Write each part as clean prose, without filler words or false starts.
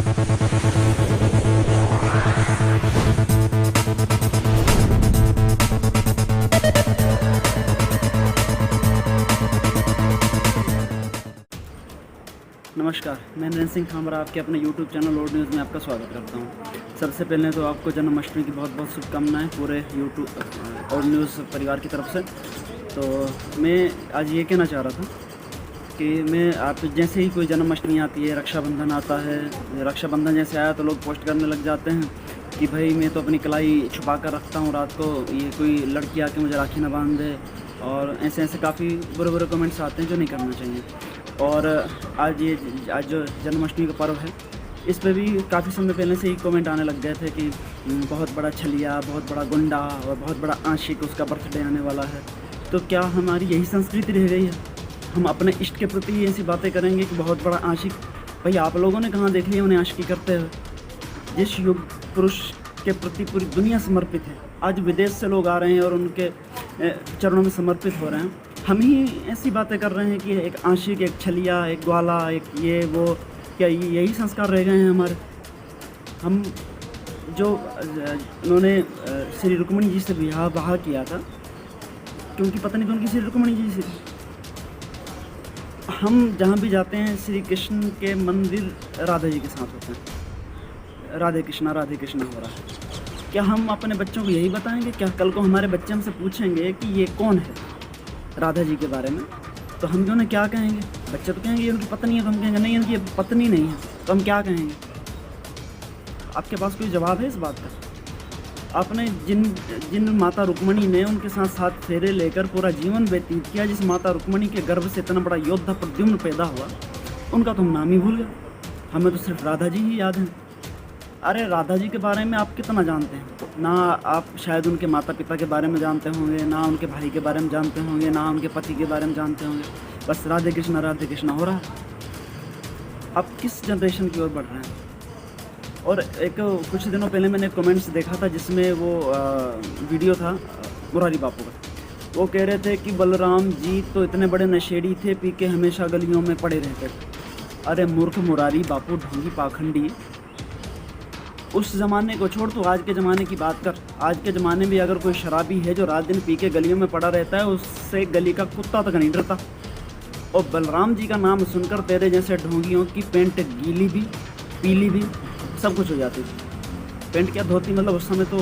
नमस्कार, मैं नरेंद्र सिंह खामरा आपके अपने YouTube चैनल ओल्ड न्यूज़ में आपका स्वागत करता हूं। सबसे पहले तो आपको जन्माष्टमी की बहुत बहुत शुभकामनाएं पूरे YouTube ओल्ड न्यूज़ परिवार की तरफ से। तो मैं आज ये कहना चाह रहा था कि मैं आप जैसे ही कोई जन्माष्टमी आती है, रक्षाबंधन आता है, रक्षाबंधन जैसे आया तो लोग पोस्ट करने लग जाते हैं कि भाई मैं तो अपनी कलाई छुपा कर रखता हूँ रात को, ये कोई लड़की आके मुझे राखी ना बांध दे, और ऐसे ऐसे काफ़ी बुरे बुरे कमेंट्स आते हैं जो नहीं करना चाहिए। और आज जो जन्माष्टमी का पर्व है, इस पे भी काफ़ी समय पहले से ही कमेंट आने लग गए थे कि बहुत बड़ा छलिया, बहुत बड़ा गुंडा और बहुत बड़ा आशिक, उसका बर्थडे आने वाला है। तो क्या हमारी यही संस्कृति रह गई है? हम अपने इष्ट के प्रति ऐसी बातें करेंगे कि बहुत बड़ा आशिक? भाई आप लोगों ने कहाँ देख लिया उन्हें आशिकी करते हुए? जिस युग पुरुष के प्रति पूरी दुनिया समर्पित है, आज विदेश से लोग आ रहे हैं और उनके चरणों में समर्पित हो रहे हैं। हम ही ऐसी बातें कर रहे हैं कि एक आशिक, एक छलिया, एक ग्वाला, एक ये वो, क्या यही संस्कार रह गए हैं हमारे? हम जो उन्होंने श्री रुक्मिणी जी से विवाह किया था, क्योंकि पता नहीं उनकी श्री रुक्मिणी जी से, हम जहाँ भी जाते हैं श्री कृष्ण के मंदिर राधा जी के साथ होते हैं, राधे कृष्णा हो रहा है। क्या हम अपने बच्चों को यही बताएंगे? क्या कल को हमारे बच्चे हमसे पूछेंगे कि ये कौन है राधा जी के बारे में, तो हम उन्हें क्या कहेंगे? बच्चे तो कहेंगे ये उनकी पत्नी है, तो हम कहेंगे नहीं उनकी पत्नी नहीं है, तो हम क्या कहेंगे? आपके पास कोई जवाब है इस बात का? आपने जिन माता रुक्मिणी ने उनके साथ 7 फेरे लेकर पूरा जीवन व्यतीत किया, जिस माता रुक्मिणी के गर्भ से इतना बड़ा योद्धा प्रद्युम्न पैदा हुआ, उनका तो हम नाम ही भूल गए। हमें तो सिर्फ राधा जी ही याद हैं। अरे राधा जी के बारे में आप कितना जानते हैं? ना आप शायद उनके माता पिता के बारे में जानते होंगे, ना उनके भाई के बारे में जानते होंगे, ना उनके पति के बारे में जानते होंगे। बस राधे कृष्णा हो रहा है। आप किस जनरेशन की ओर बढ़ रहे हैं? और एक कुछ दिनों पहले मैंने कमेंट्स देखा था जिसमें वो वीडियो था मुरारी बापू का। वो कह रहे थे कि बलराम जी तो इतने बड़े नशेड़ी थे, पी के हमेशा गलियों में पड़े रहते थे। अरे मूर्ख मुरारी बापू, ढोंगी, पाखंडी, उस ज़माने को छोड़, तो आज के ज़माने की बात कर। आज के ज़माने में अगर कोई शराबी है जो रात दिन पी के गलियों में पड़ा रहता है, उससे गली का कुत्ता तक नहीं डरता। और बलराम जी का नाम सुनकर तेरे जैसे ढोंगियों की पेंट गीली भी, पीली भी, सब कुछ हो जाती थी। पेंट क्या, धोती, मतलब उस समय तो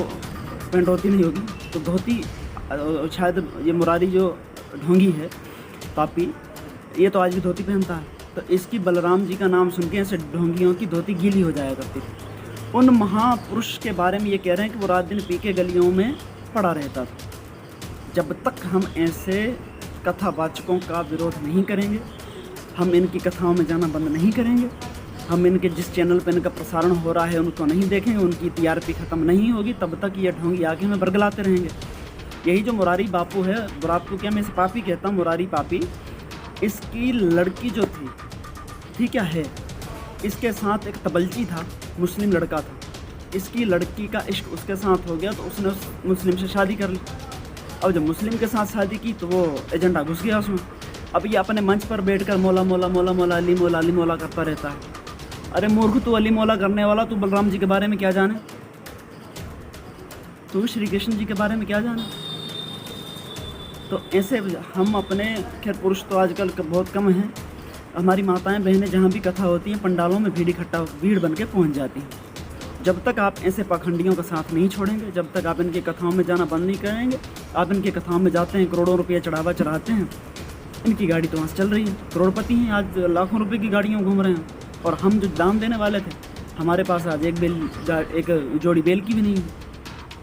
पेंट होती नहीं होगी, तो धोती शायद ये मुरारी जो ढोंगी है, पापी, ये तो आज भी धोती पहनता है। तो इसकी बलराम जी का नाम सुन के ऐसे ढोंगियों की धोती गीली हो जाया करती थी। उन महापुरुष के बारे में ये कह रहे हैं कि वो रात दिन पी के गलियों में पड़ा रहता था। जब तक हम ऐसे कथावाचकों का विरोध नहीं करेंगे, हम इनकी कथाओं में जाना बंद नहीं करेंगे, हम इनके जिस चैनल पर इनका प्रसारण हो रहा है उनको नहीं देखेंगे, उनकी TRP ख़त्म नहीं होगी, तब तक ये ढोंगी आगे हमें बरगलाते रहेंगे। यही जो मुरारी बापू है, आपको क्या, मैं इसे पापी कहता हूँ, मुरारी पापी, इसकी लड़की जो थी क्या है, इसके साथ एक तबलची था, मुस्लिम लड़का था। इसकी लड़की का इश्क उसके साथ हो गया, तो उसने उस मुस्लिम से शादी कर ली। अब जब मुस्लिम के साथ शादी की तो वो एजेंडा घुस गया उसमें। अब ये अपने मंच पर बैठकर मौला मौला मौला मौला अली मौला करता रहता है। अरे मूर्ख, तू अली मौला करने वाला, तू बलराम जी के बारे में क्या जाने? तू श्री कृष्ण जी के बारे में क्या जाने? तो ऐसे हम अपने, खैर पुरुष तो आजकल बहुत कम हैं, हमारी माताएं बहनें जहाँ भी कथा होती हैं, पंडालों में भीड़ बन के पहुँच जाती हैं। जब तक आप ऐसे पाखंडियों का साथ नहीं छोड़ेंगे, जब तक आप इनकी कथाओं में जाना बंद नहीं करेंगे, आप इनकी कथाओं में जाते हैं, करोड़ों रुपये चढ़ावा चढ़ाते हैं, इनकी गाड़ी तो वहाँ से चल रही है, करोड़पति हैं, आज लाखों रुपये की गाड़ियों घूम रहे हैं, और हम जो दाम देने वाले थे, हमारे पास आज एक जोड़ी बेल की भी नहीं है।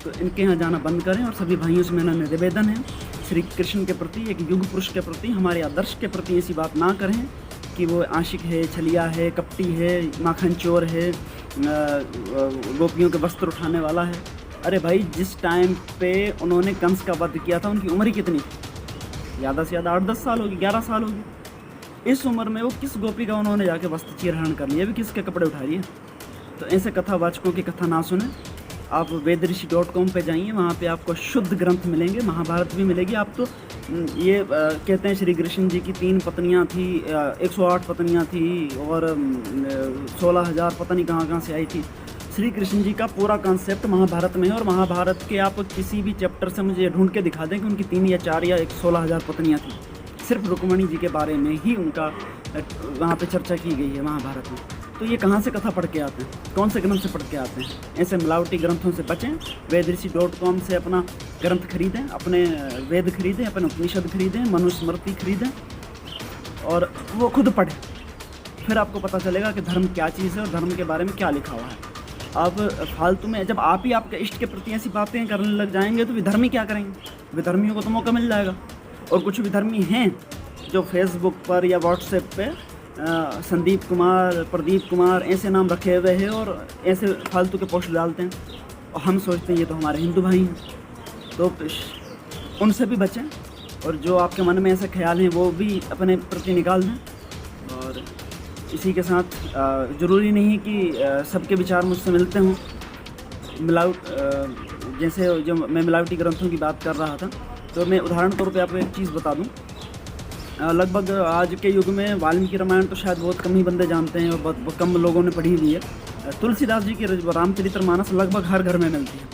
तो इनके यहाँ जाना बंद करें। और सभी भाइयों से मेरा निवेदन है, श्री कृष्ण के प्रति, एक युग पुरुष के प्रति, हमारे आदर्श के प्रति ऐसी बात ना करें कि वो आशिक है, छलिया है, कपटी है, माखन चोर है, गोपियों के वस्त्र उठाने वाला है। अरे भाई, जिस टाइम पे उन्होंने कंस का वध किया था, उनकी उम्र ही कितनी थी? ज़्यादा से ज़्यादा 8-10 साल होगी, 11 साल होगी। इस उम्र में वो किस गोपी का उन्होंने जाके वस्त्र चीरहरण कर लिया, भी किसके कपड़े उठा लिए? तो ऐसे कथावाचकों की कथा ना सुने। आप वेदऋषि.com पे जाइए, वहाँ पे आपको शुद्ध ग्रंथ मिलेंगे, महाभारत भी मिलेगी। आप तो ये कहते हैं श्री कृष्ण जी की 3 पत्नियां थी, 108 पत्नियां थी और 16,000 पता नहीं कहाँ से आई थी। श्री कृष्ण जी का पूरा कॉन्सेप्ट महाभारत में है और महाभारत के आप किसी भी चैप्टर से मुझे ढूंढ के दिखा दें कि उनकी 3 या 4 या 16,000 पत्नियां थी। सिर्फ रुक्मिणी जी के बारे में ही उनका वहाँ पे चर्चा की गई है महाभारत में। तो ये कहाँ से कथा पढ़ के आते हैं, कौन से ग्रंथ से पढ़ के आते हैं? ऐसे मिलावटी ग्रंथों से बचें। वेदऋषि.com से अपना ग्रंथ खरीदें, अपने वेद खरीदें, अपने उपनिषद खरीदें, मनुस्मृति खरीदें और वो खुद पढ़ें। फिर आपको पता चलेगा कि धर्म क्या चीज़ है और धर्म के बारे में क्या लिखा हुआ है। अब फालतू में जब आप ही आपके इष्ट के प्रति ऐसी बातें करने लग जाएंगे तो विधर्मी क्या करेंगे? विधर्मियों को तो मौका मिल जाएगा। और कुछ विधर्मी हैं जो फेसबुक पर या व्हाट्सएप पे संदीप कुमार, प्रदीप कुमार ऐसे नाम रखे हुए हैं और ऐसे फालतू के पोस्ट डालते हैं और हम सोचते हैं ये तो हमारे हिंदू भाई हैं। तो उनसे भी बचें और जो आपके मन में ऐसे ख्याल हैं वो भी अपने प्रति निकाल दें। और इसी के साथ ज़रूरी नहीं कि सबके विचार मुझसे मिलते हों। जैसे जो मैं मिलावटी ग्रंथों की बात कर रहा था, तो मैं उदाहरण तौर पे आपको एक चीज़ बता दूं। लगभग आज के युग में वाल्मीकि रामायण तो शायद बहुत कम ही बंदे जानते हैं और बहुत कम लोगों ने पढ़ी हुई है। तुलसीदास जी की रामचरितमानस लगभग हर घर में मिलती है।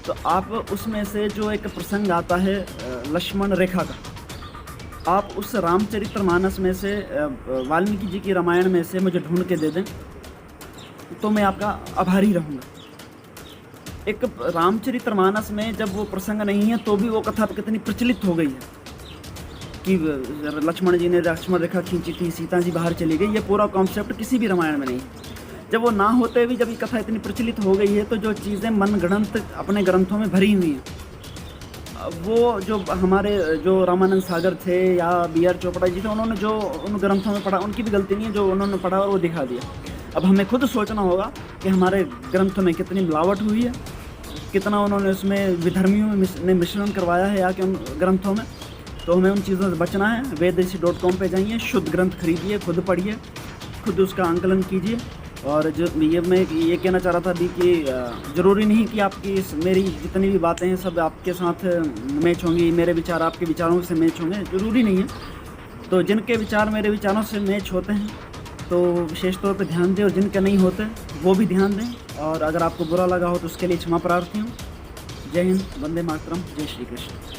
तो आप उसमें से जो एक प्रसंग आता है लक्ष्मण रेखा का, आप उस रामचरितमानस में से वाल्मीकि जी की रामायण में से मुझे ढूंढ के दे दें तो मैं आपका आभारी रहूँगा। एक रामचरितमानस में जब वो प्रसंग नहीं है तो भी वो कथा कितनी प्रचलित हो गई है कि लक्ष्मण जी ने लक्ष्मण रेखा खींची थी, सीता जी बाहर चली गई। ये पूरा कॉन्सेप्ट किसी भी रामायण में नहीं है। जब वो ना होते भी जब ये कथा इतनी प्रचलित हो गई है तो जो चीज़ें मनगढ़ंत अपने ग्रंथों में भरी हुई हैं, वो जो हमारे जो रामानंद सागर थे या B.R. चोपड़ा जी थे, उन्होंने जो उन ग्रंथों में पढ़ा उनकी भी गलती नहीं है, जो उन्होंने पढ़ा और वो दिखा दिया। अब हमें खुद सोचना होगा कि हमारे ग्रंथों में कितनी मिलावट हुई है, कितना उन्होंने उसमें विधर्मियों ने मिश्रण करवाया है या कि उन ग्रंथों में। तो हमें उन चीज़ों से बचना है। वेदऋषि.com पे जाइए, शुद्ध ग्रंथ खरीदिए, खुद पढ़िए, खुद उसका आंकलन कीजिए। और जो मैं ये कहना चाह रहा था अभी कि ज़रूरी नहीं कि आपकी मेरी जितनी भी बातें हैं सब आपके साथ मैच होंगी, मेरे विचार आपके विचारों से मैच होंगे, ज़रूरी नहीं है। तो जिनके विचार मेरे विचारों से मैच होते हैं तो विशेष तौर पे ध्यान दें और जिनके नहीं होते वो भी ध्यान दें। और अगर आपको बुरा लगा हो तो उसके लिए क्षमा प्रार्थी हूँ। जय हिंद, वंदे मातरम, जय श्री कृष्ण।